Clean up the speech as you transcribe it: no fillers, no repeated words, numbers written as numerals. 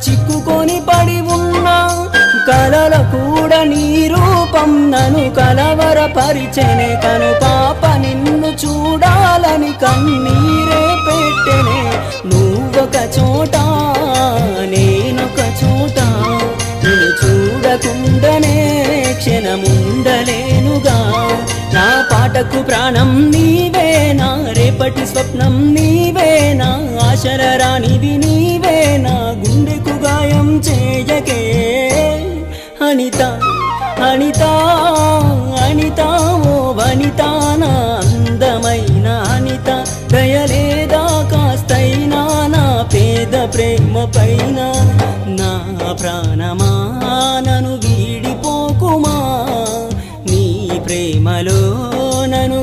చిక్కుకొని పడి ఉన్నా కలల కూడా నీ రూపం నన్ను కలవరపరిచెనే కను పాప నిన్ను చూడాలని కన్నీరే పెట్టెనే నువ్వొక చోట నేనొక చోట నిన్ను చూడకుండానే క్షణముండలేనుగా నా పాటకు ప్రాణం నీవేనా రేపటి స్వప్నం నీవేనా ఆశల రానిది నీవేనా గుండెకు గాయం చేయకే అనిత అనిత అనిత ఓ వనిత నా అందమైన అనిత దయలేదా కాస్తైనా నా పేద ప్రేమ పైన నా ప్రాణమా నన్ను వీడిపోకుమా నీ ప్రేమలో నన్ను